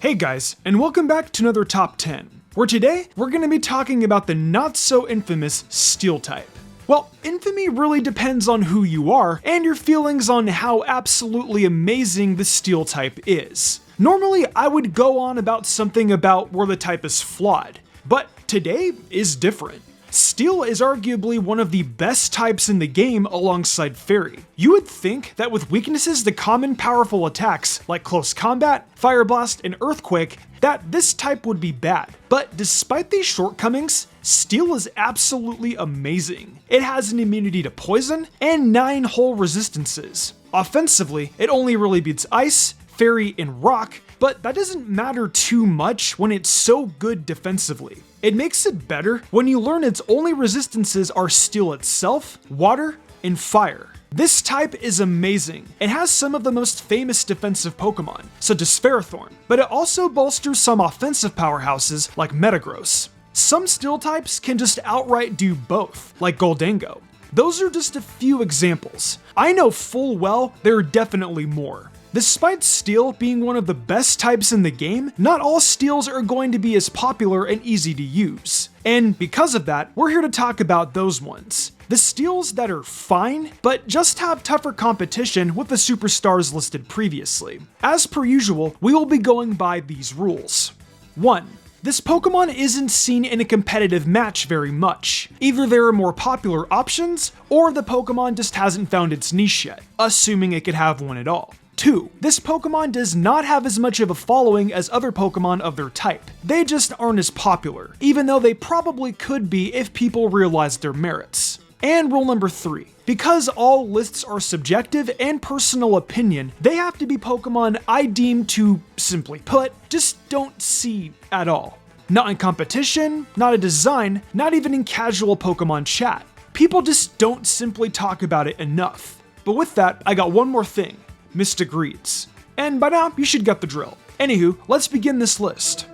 Hey guys, and welcome back to another Top 10, where today we're going to be talking about the not-so-infamous Steel type. Well, infamy really depends on who you are and your feelings on how absolutely amazing the Steel type is. Normally, I would go on about something about where the type is flawed, but today is different. Steel is arguably one of the best types in the game alongside Fairy. You would think that with weaknesses to common powerful attacks like Close Combat, Fire Blast, and Earthquake, that this type would be bad. But despite these shortcomings, Steel is absolutely amazing. It has an immunity to Poison and 9 hull resistances. Offensively, it only really beats Ice, Fairy, and Rock, but that doesn't matter too much when it's so good defensively. It makes it better when you learn its only resistances are Steel itself, Water, and Fire. This type is amazing. It has some of the most famous defensive Pokemon, such as Ferrothorn, but it also bolsters some offensive powerhouses like Metagross. Some Steel types can just outright do both, like Goldango. Those are just a few examples. I know full well there are definitely more. Despite Steel being one of the best types in the game, not all Steels are going to be as popular and easy to use. And because of that, we're here to talk about those ones. The Steels that are fine, but just have tougher competition with the superstars listed previously. As per usual, we will be going by these rules. 1. This Pokemon isn't seen in a competitive match very much. Either there are more popular options, or the Pokemon just hasn't found its niche yet, assuming it could have one at all. 2. This Pokemon does not have as much of a following as other Pokemon of their type. They just aren't as popular, even though they probably could be if people realized their merits. And rule number 3. Because all lists are subjective and personal opinion, they have to be Pokemon I deem to, simply put, just don't see at all. Not in competition, not a design, not even in casual Pokemon chat. People just don't simply talk about it enough. But with that, I got one more thing. Mystic Reeds. And by now, you should get the drill. Anywho, let's begin this list.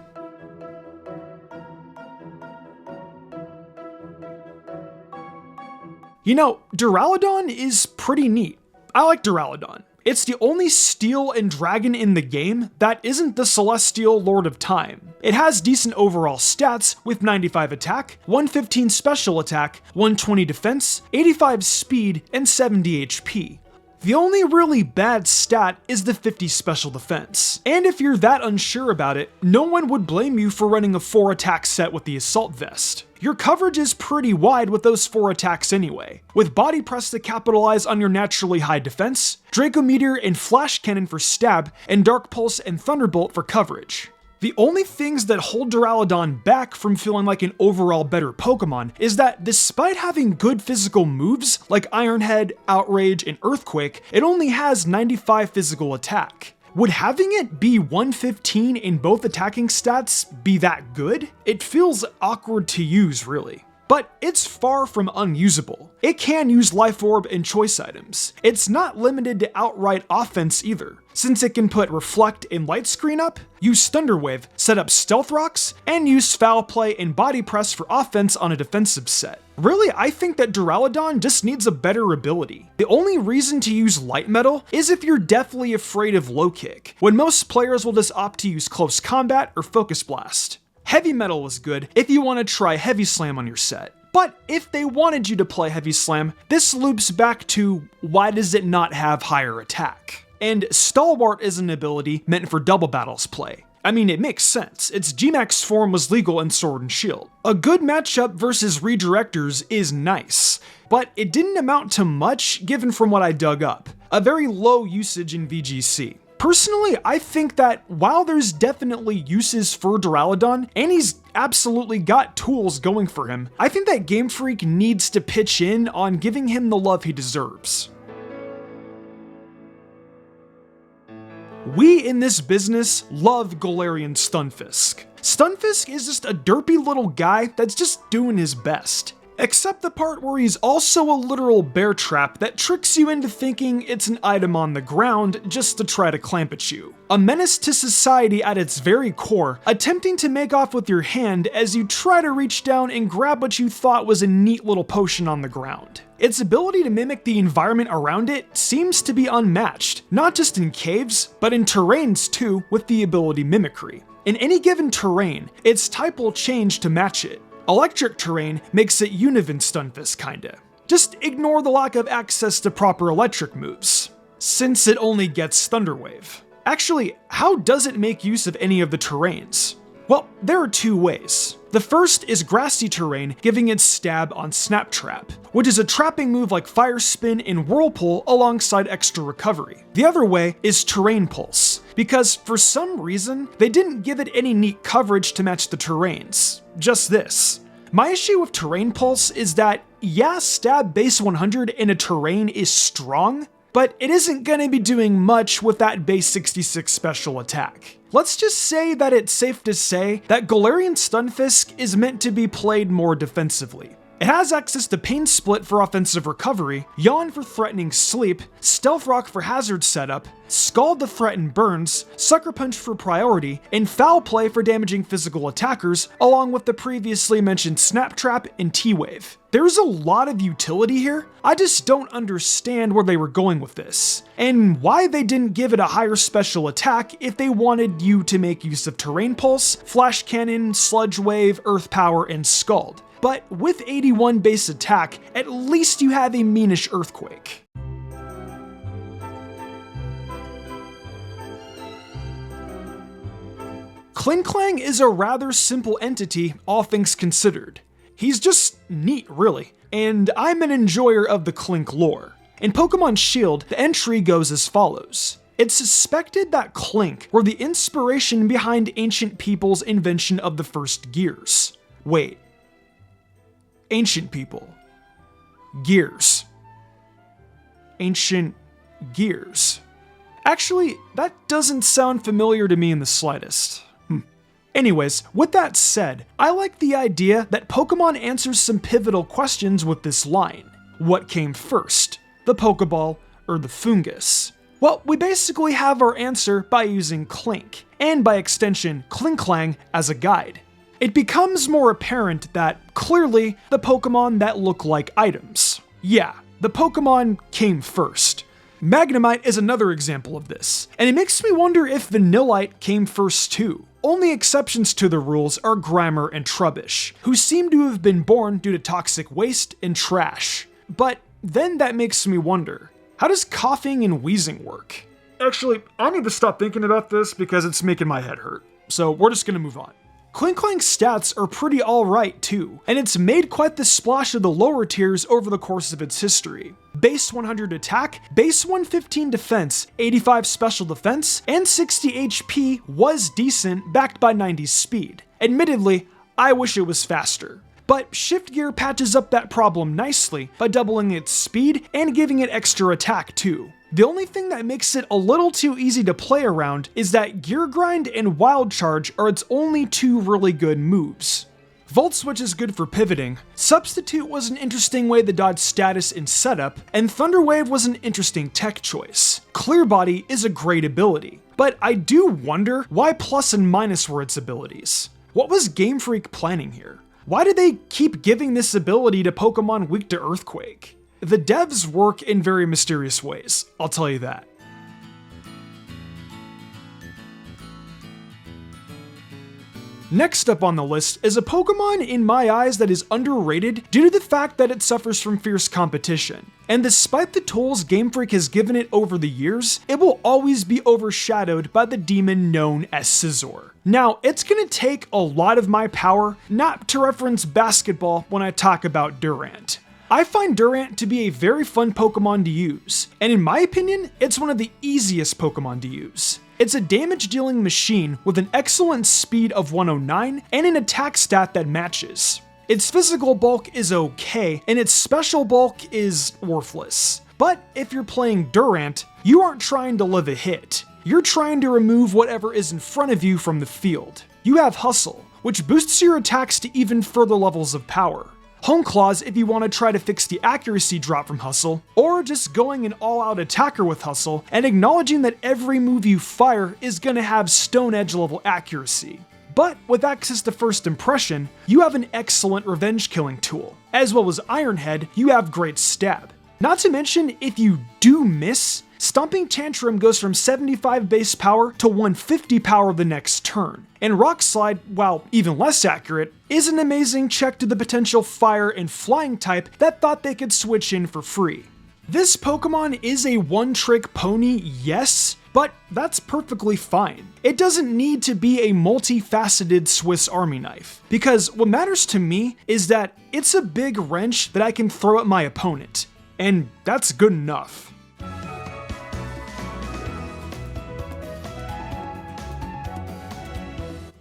You know, Duraludon is pretty neat. I like Duraludon. It's the only Steel and Dragon in the game that isn't the Celestial Lord of Time. It has decent overall stats with 95 attack, 115 special attack, 120 defense, 85 speed, and 70 HP. The only really bad stat is the 50 special defense. And if you're that unsure about it, no one would blame you for running a 4 attack set with the Assault Vest. Your coverage is pretty wide with those 4 attacks anyway, with Body Press to capitalize on your naturally high defense, Draco Meteor and Flash Cannon for stab, and Dark Pulse and Thunderbolt for coverage. The only things that hold Duraludon back from feeling like an overall better Pokemon is that despite having good physical moves like Iron Head, Outrage, and Earthquake, it only has 95 physical attack. Would having it be 115 in both attacking stats be that good? It feels awkward to use, really. But it's far from unusable. It can use Life Orb and Choice Items. It's not limited to outright offense either, since it can put Reflect and Light Screen up, use Thunder Wave, set up Stealth Rocks, and use Foul Play and Body Press for offense on a defensive set. Really, I think that Duraludon just needs a better ability. The only reason to use Light Metal is if you're deathly afraid of Low Kick, when most players will just opt to use Close Combat or Focus Blast. Heavy Metal is good if you want to try Heavy Slam on your set. But if they wanted you to play Heavy Slam, this loops back to why does it not have higher attack? And Stalwart is an ability meant for double battles play. I mean, it makes sense. Its Gmax form was legal in Sword and Shield. A good matchup versus Redirectors is nice, but it didn't amount to much given from what I dug up. A very low usage in VGC. Personally, I think that while there's definitely uses for Duraludon, and he's absolutely got tools going for him, I think that Game Freak needs to pitch in on giving him the love he deserves. We in this business love Galleon Stunfisk. Stunfisk is just a derpy little guy that's just doing his best. Except the part where he's also a literal bear trap that tricks you into thinking it's an item on the ground just to try to clamp at you. A menace to society at its very core, attempting to make off with your hand as you try to reach down and grab what you thought was a neat little potion on the ground. Its ability to mimic the environment around it seems to be unmatched, not just in caves, but in terrains too, with the ability mimicry. In any given terrain, its type will change to match it. Electric terrain makes it Galleon Stunfisk kinda. Just ignore the lack of access to proper electric moves, since it only gets Thunder Wave. Actually, how does it make use of any of the terrains? Well, there are two ways. The first is grassy terrain, giving it stab on Snap Trap, which is a trapping move like Fire Spin and Whirlpool alongside extra recovery. The other way is Terrain Pulse, because for some reason, they didn't give it any neat coverage to match the terrains. Just this. My issue with Terrain Pulse is that, yeah, stab base 100 in a terrain is strong, but it isn't gonna be doing much with that base 66 special attack. Let's just say that it's safe to say that Galleon Stunfisk is meant to be played more defensively. It has access to Pain Split for offensive recovery, Yawn for threatening sleep, Stealth Rock for hazard setup, Scald to threaten burns, Sucker Punch for priority, and Foul Play for damaging physical attackers, along with the previously mentioned Snap Trap and T-Wave. There's a lot of utility here, I just don't understand where they were going with this, and why they didn't give it a higher special attack if they wanted you to make use of Terrain Pulse, Flash Cannon, Sludge Wave, Earth Power, and Scald. But with 81 base attack, at least you have a meanish Earthquake. Clink is a rather simple entity, all things considered. He's just neat, really, and I'm an enjoyer of the Clink lore. In Pokemon Shield, the entry goes as follows. It's suspected that Clink were the inspiration behind ancient people's invention of the first gears. Wait. Ancient people. Gears. Ancient gears. Actually, that doesn't sound familiar to me in the slightest. Anyways, with that said, I like the idea that Pokemon answers some pivotal questions with this line. What came first, the Pokeball or the fungus? Well, we basically have our answer by using Clink, and by extension, Clink as a guide. It becomes more apparent that, clearly, the Pokemon that look like items. Yeah, the Pokemon came first. Magnemite is another example of this, and it makes me wonder if Vanillite came first too. Only exceptions to the rules are Grimer and Trubbish, who seem to have been born due to toxic waste and trash. But then that makes me wonder, how does coughing and wheezing work? Actually, I need to stop thinking about this because it's making my head hurt. So we're just gonna move on. Clinklank's stats are pretty alright too, and it's made quite the splash of the lower tiers over the course of its history. Base 100 attack, base 115 defense, 85 special defense, and 60 HP was decent, backed by 90 speed. Admittedly, I wish it was faster. But Shift Gear patches up that problem nicely by doubling its speed and giving it extra attack too. The only thing that makes it a little too easy to play around is that Gear Grind and Wild Charge are its only two really good moves. Volt Switch is good for pivoting, Substitute was an interesting way to dodge status in setup, and Thunder Wave was an interesting tech choice. Clear Body is a great ability, but I do wonder why Plus and Minus were its abilities. What was Game Freak planning here? Why did they keep giving this ability to Pokemon weak to Earthquake? The devs work in very mysterious ways, I'll tell you that. Next up on the list is a Pokemon in my eyes that is underrated due to the fact that it suffers from fierce competition. And despite the tools Game Freak has given it over the years, it will always be overshadowed by the demon known as Scizor. Now, it's gonna take a lot of my power not to reference basketball when I talk about Durant. I find Durant to be a very fun Pokemon to use, and in my opinion, it's one of the easiest Pokemon to use. It's a damage-dealing machine with an excellent speed of 109 and an attack stat that matches. Its physical bulk is okay, and its special bulk is worthless. But if you're playing Durant, you aren't trying to live a hit. You're trying to remove whatever is in front of you from the field. You have Hustle, which boosts your attacks to even further levels of power. Hone Claws if you want to try to fix the accuracy drop from Hustle, or just going an all-out attacker with Hustle and acknowledging that every move you fire is going to have Stone Edge level accuracy. But with access to First Impression, you have an excellent revenge killing tool. As well as Iron Head, you have great stab. Not to mention, if you do miss, Stomping Tantrum goes from 75 base power to 150 power the next turn. And Rock Slide, while even less accurate, is an amazing check to the potential fire and flying type that thought they could switch in for free. This Pokemon is a one-trick pony, yes, but that's perfectly fine. It doesn't need to be a multifaceted Swiss Army knife, because what matters to me is that it's a big wrench that I can throw at my opponent, and that's good enough.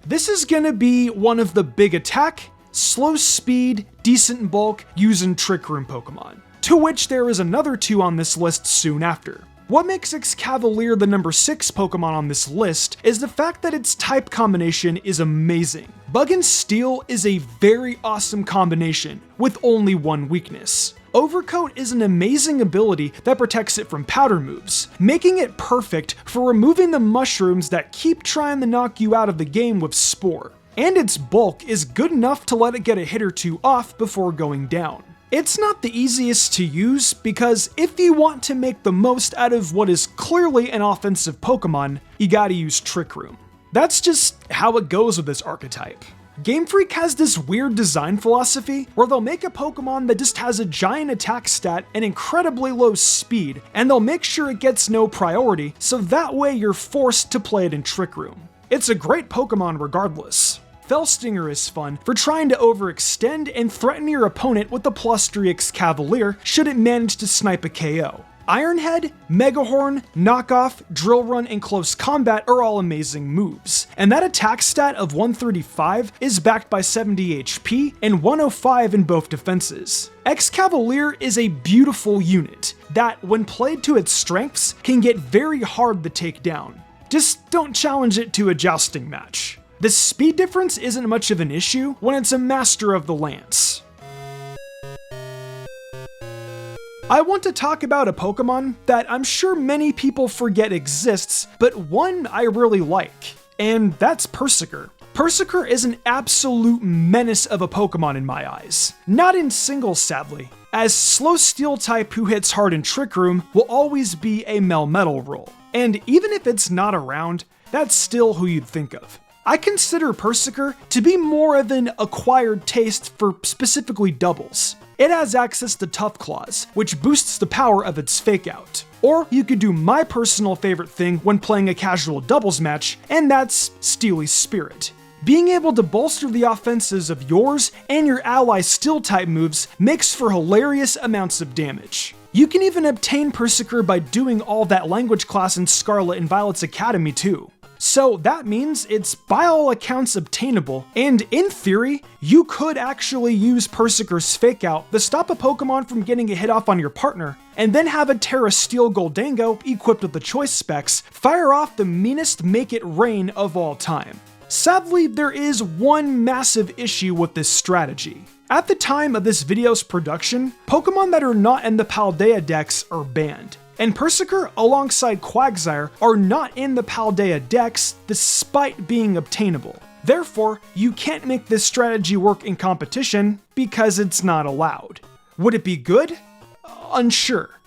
This is gonna be one of the big attack, slow speed, decent bulk, use and Trick Room Pokemon, to which there is another 2 on this list soon after. What makes Excavalier the number 6 Pokemon on this list is the fact that its type combination is amazing. Bug and Steel is a very awesome combination, with only one weakness. Overcoat is an amazing ability that protects it from powder moves, making it perfect for removing the mushrooms that keep trying to knock you out of the game with Spore. And its bulk is good enough to let it get a hit or 2 off before going down. It's not the easiest to use because if you want to make the most out of what is clearly an offensive Pokemon, you gotta use Trick Room. That's just how it goes with this archetype. Game Freak has this weird design philosophy where they'll make a Pokemon that just has a giant attack stat and incredibly low speed, and they'll make sure it gets no priority, so that way you're forced to play it in Trick Room. It's a great Pokemon regardless. Fellstinger is fun for trying to overextend and threaten your opponent with the +3 Excavalier should it manage to snipe a KO. Iron Head, Megahorn, Knockoff, Drill Run, and Close Combat are all amazing moves, and that attack stat of 135 is backed by 70 HP and 105 in both defenses. Excavalier is a beautiful unit that, when played to its strengths, can get very hard to take down. Just don't challenge it to a jousting match. The speed difference isn't much of an issue when it's a master of the lance. I want to talk about a Pokemon that I'm sure many people forget exists, but one I really like, and that's Persevere. Persevere is an absolute menace of a Pokemon in my eyes. Not in singles, sadly, as slow steel type who hits hard in Trick Room will always be a Melmetal role. And even if it's not around, that's still who you'd think of. I consider Persevere to be more of an acquired taste for specifically doubles. It has access to Tough Claws, which boosts the power of its Fake Out. Or you could do my personal favorite thing when playing a casual doubles match, and that's Steely Spirit. Being able to bolster the offenses of yours and your allies' Steel-type moves makes for hilarious amounts of damage. You can even obtain Persevere by doing all that language class in Scarlet and Violet's Academy too. So that means it's by all accounts obtainable, and in theory, you could actually use Persevere's Fake Out to stop a Pokemon from getting a hit off on your partner, and then have a Terra Steel Goldango equipped with the choice specs fire off the meanest Make It Rain of all time. Sadly, there is one massive issue with this strategy. At the time of this video's production, Pokemon that are not in the Paldea Dex are banned. And Persevere alongside Quagsire are not in the Paldea Dex despite being obtainable. Therefore, you can't make this strategy work in competition because it's not allowed. Would it be good? Unsure.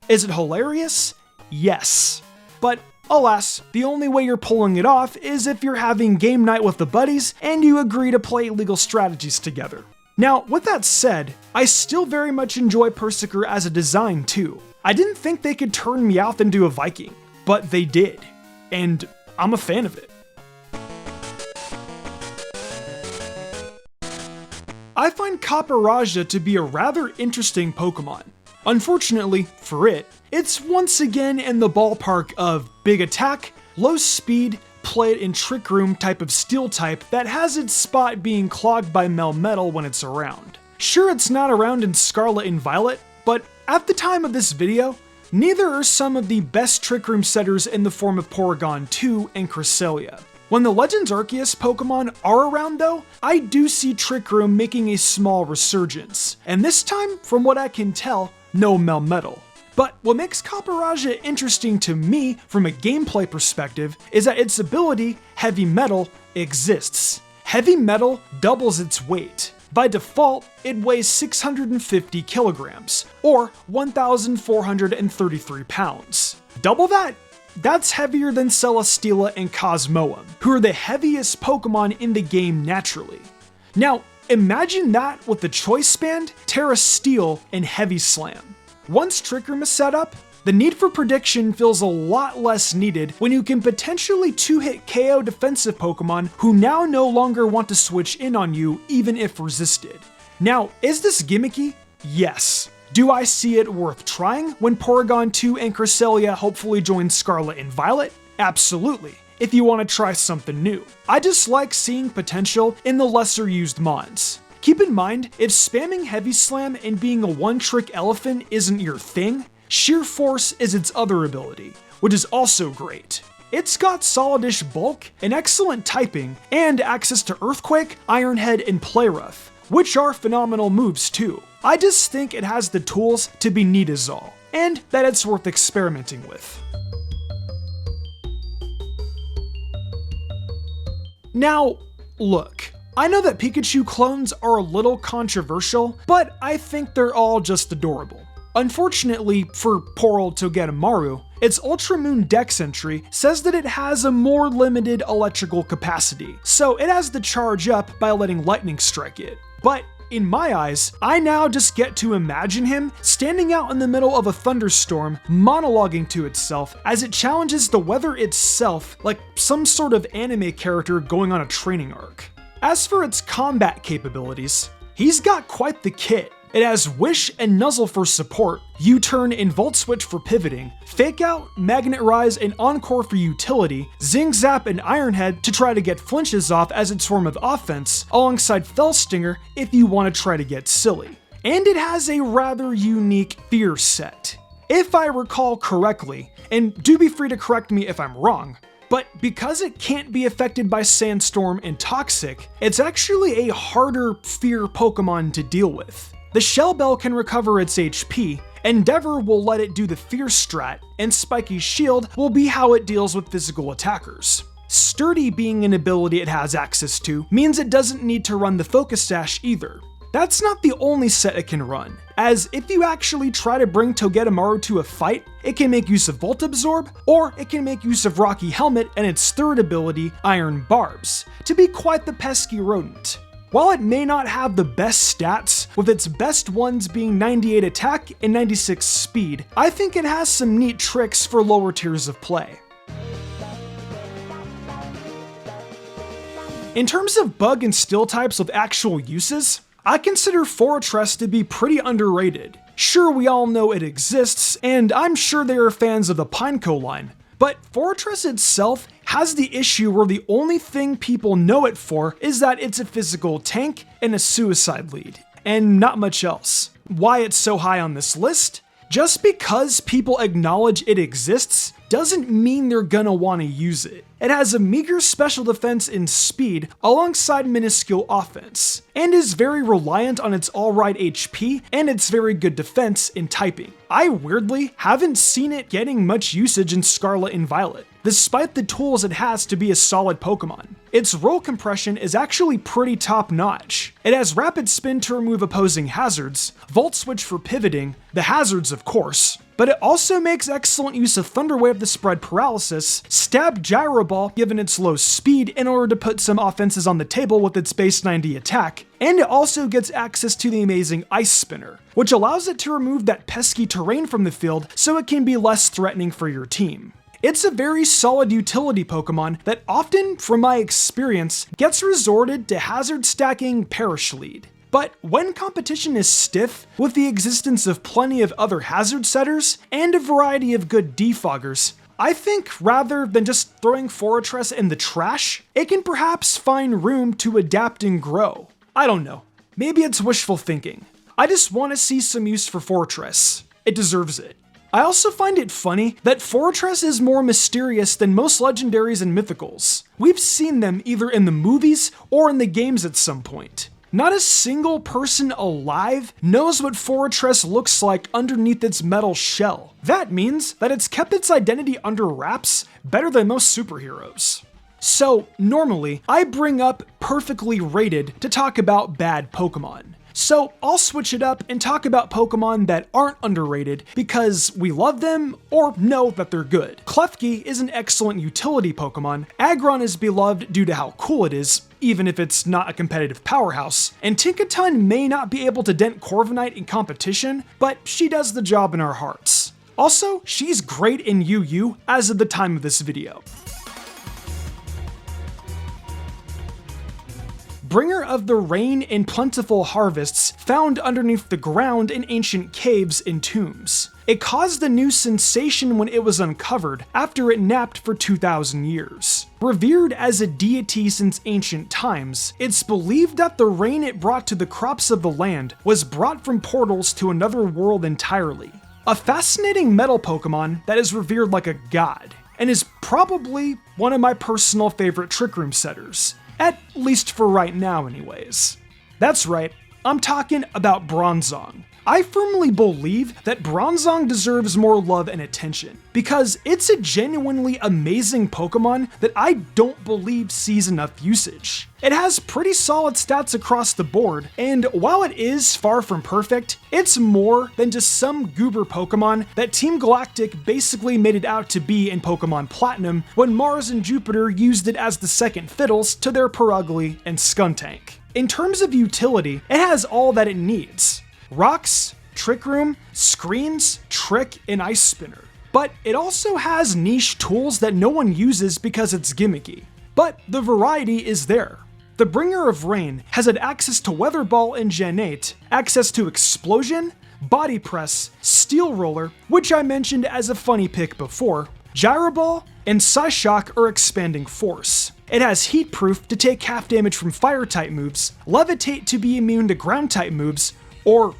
Is it hilarious? Yes. But alas, the only way you're pulling it off is if you're having game night with the buddies and you agree to play illegal strategies together. Now, with that said, I still very much enjoy Persevere as a design too. I didn't think they could turn Meowth into a Viking, but they did, and I'm a fan of it. I find Caparajah to be a rather interesting Pokemon. Unfortunately for it, it's once again in the ballpark of big attack, low speed, play it in Trick Room type of Steel type that has its spot being clogged by Melmetal when it's around. Sure, it's not around in Scarlet and Violet, but at the time of this video, neither are some of the best Trick Room setters in the form of Porygon 2 and Cresselia. When the Legends Arceus Pokemon are around though, I do see Trick Room making a small resurgence, and this time, from what I can tell, no Melmetal. But what makes Copperajah interesting to me from a gameplay perspective is that its ability, Heavy Metal, exists. Heavy Metal doubles its weight. By default, it weighs 650 kilograms, or 1,433 pounds. Double that? That's heavier than Celesteela and Cosmoem, who are the heaviest Pokemon in the game naturally. Now, imagine that with the Choice Band, Terra Steel, and Heavy Slam. Once Trick Room is set up, the need for prediction feels a lot less needed when you can potentially 2-hit KO defensive Pokemon who now no longer want to switch in on you even if resisted. Now, is this gimmicky? Yes. Do I see it worth trying when Porygon 2 and Cresselia hopefully join Scarlet and Violet? Absolutely, if you want to try something new. I just like seeing potential in the lesser used mons. Keep in mind, if spamming Heavy Slam and being a one-trick elephant isn't your thing, Sheer Force is its other ability, which is also great. It's got solid-ish bulk, an excellent typing, and access to Earthquake, Iron Head, and Play Rough, which are phenomenal moves too. I just think it has the tools to be neat as all, and that it's worth experimenting with. Now, look, I know that Pikachu clones are a little controversial, but I think they're all just adorable. Unfortunately for poor old Togedemaru, its Ultra Moon Dex entry says that it has a more limited electrical capacity, so it has to charge up by letting lightning strike it. But in my eyes, I now just get to imagine him standing out in the middle of a thunderstorm, monologuing to itself as it challenges the weather itself like some sort of anime character going on a training arc. As for its combat capabilities, he's got quite the kit. It has Wish and Nuzzle for support, U-Turn and Volt Switch for pivoting, Fake Out, Magnet Rise, and Encore for utility, Zing Zap and Iron Head to try to get flinches off as its form of offense, alongside Fell Stinger if you want to try to get silly. And it has a rather unique Fear set. If I recall correctly, and do be free to correct me if I'm wrong, but because it can't be affected by Sandstorm and Toxic, it's actually a harder Fear Pokemon to deal with. The Shell Bell can recover its HP, Endeavor will let it do the Fear strat, and Spiky Shield will be how it deals with physical attackers. Sturdy being an ability it has access to means it doesn't need to run the Focus Sash either. That's not the only set it can run, as if you actually try to bring Togedemaru to a fight, it can make use of Volt Absorb, or it can make use of Rocky Helmet and its third ability, Iron Barbs, to be quite the pesky rodent. While it may not have the best stats, with its best ones being 98 attack and 96 speed, I think it has some neat tricks for lower tiers of play. In terms of bug and steel types with actual uses, I consider Fortress to be pretty underrated. Sure, we all know it exists, and I'm sure there are fans of the Pineco line, but Fortress itself has the issue where the only thing people know it for is that it's a physical tank and a suicide lead, and not much else. Why it's so high on this list? Just because people acknowledge it exists doesn't mean they're gonna want to use it. It has a meager special defense and speed alongside minuscule offense, and is very reliant on its alright HP and its very good defense in typing. I weirdly haven't seen it getting much usage in Scarlet and Violet, despite the tools it has to be a solid Pokemon. Its roll compression is actually pretty top notch. It has Rapid Spin to remove opposing hazards, Volt Switch for pivoting, the hazards of course, but it also makes excellent use of Thunder Wave to spread paralysis, Stab Gyro Ball given its low speed in order to put some offenses on the table with its base 90 attack, and it also gets access to the amazing Ice Spinner, which allows it to remove that pesky terrain from the field so it can be less threatening for your team. It's a very solid utility Pokemon that often, from my experience, gets resorted to hazard stacking Perish Lead. But when competition is stiff, with the existence of plenty of other hazard setters and a variety of good defoggers, I think rather than just throwing Fortress in the trash, it can perhaps find room to adapt and grow. I don't know, maybe it's wishful thinking. I just want to see some use for Fortress. It deserves it. I also find it funny that Fortress is more mysterious than most legendaries and mythicals. We've seen them either in the movies or in the games at some point. Not a single person alive knows what Fortress looks like underneath its metal shell. That means that it's kept its identity under wraps better than most superheroes. So normally, I bring up perfectly rated to talk about bad Pokemon. So I'll switch it up and talk about Pokemon that aren't underrated because we love them or know that they're good. Klefki is an excellent utility Pokemon, Aggron is beloved due to how cool it is, even if it's not a competitive powerhouse, and Tinkaton may not be able to dent Corviknight in competition, but she does the job in our hearts. Also, she's great in UU as of the time of this video. Bringer of the rain and plentiful harvests found underneath the ground in ancient caves and tombs. It caused a new sensation when it was uncovered after it napped for 2,000 years. Revered as a deity since ancient times, it's believed that the rain it brought to the crops of the land was brought from portals to another world entirely. A fascinating metal Pokemon that is revered like a god, and is probably one of my personal favorite Trick Room setters. At least for right now anyways. That's right, I'm talking about Bronzong. I firmly believe that Bronzong deserves more love and attention, because it's a genuinely amazing Pokemon that I don't believe sees enough usage. It has pretty solid stats across the board, and while it is far from perfect, it's more than just some goober Pokemon that Team Galactic basically made it out to be in Pokemon Platinum when Mars and Jupiter used it as the second fiddles to their Perugly and Skuntank. In terms of utility, it has all that it needs. Rocks, Trick Room, Screens, Trick, and Ice Spinner. But it also has niche tools that no one uses because it's gimmicky. But the variety is there. The Bringer of Rain has had access to Weather Ball in Gen 8, access to Explosion, Body Press, Steel Roller, which I mentioned as a funny pick before, Gyro Ball, and Psyshock or Expanding Force. It has Heat Proof to take half damage from Fire-type moves, Levitate to be immune to Ground-type moves, or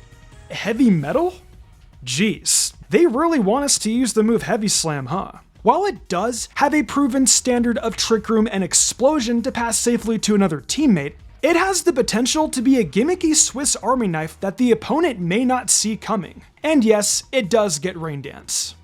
Heavy Metal? Jeez, they really want us to use the move Heavy Slam, huh? While it does have a proven standard of Trick Room and Explosion to pass safely to another teammate, it has the potential to be a gimmicky Swiss Army knife that the opponent may not see coming. And yes, it does get Rain Dance.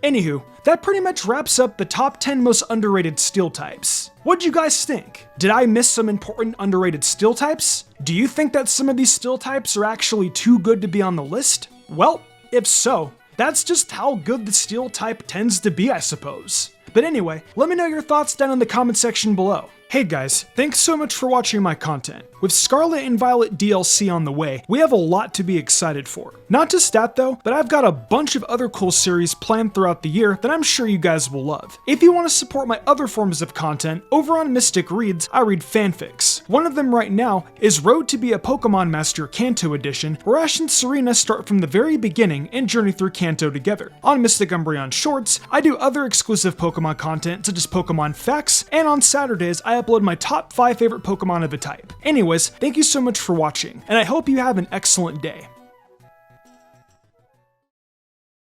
Anywho, that pretty much wraps up the top 10 most underrated steel types. What'd you guys think? Did I miss some important underrated steel types? Do you think that some of these steel types are actually too good to be on the list? Well, if so, that's just how good the steel type tends to be, I suppose. But anyway, let me know your thoughts down in the comment section below. Hey guys, thanks so much for watching my content. With Scarlet and Violet DLC on the way, we have a lot to be excited for. Not just that though, but I've got a bunch of other cool series planned throughout the year that I'm sure you guys will love. If you want to support my other forms of content, over on Mystic Reads, I read fanfics. One of them right now is Road to be a Pokemon Master Kanto Edition, where Ash and Serena start from the very beginning and journey through Kanto together. On Mystic Umbreon Shorts, I do other exclusive Pokemon content such as Pokemon Facts, and on Saturdays I upload my top 5 favorite Pokemon of a type. Anyways, thank you so much for watching, and I hope you have an excellent day.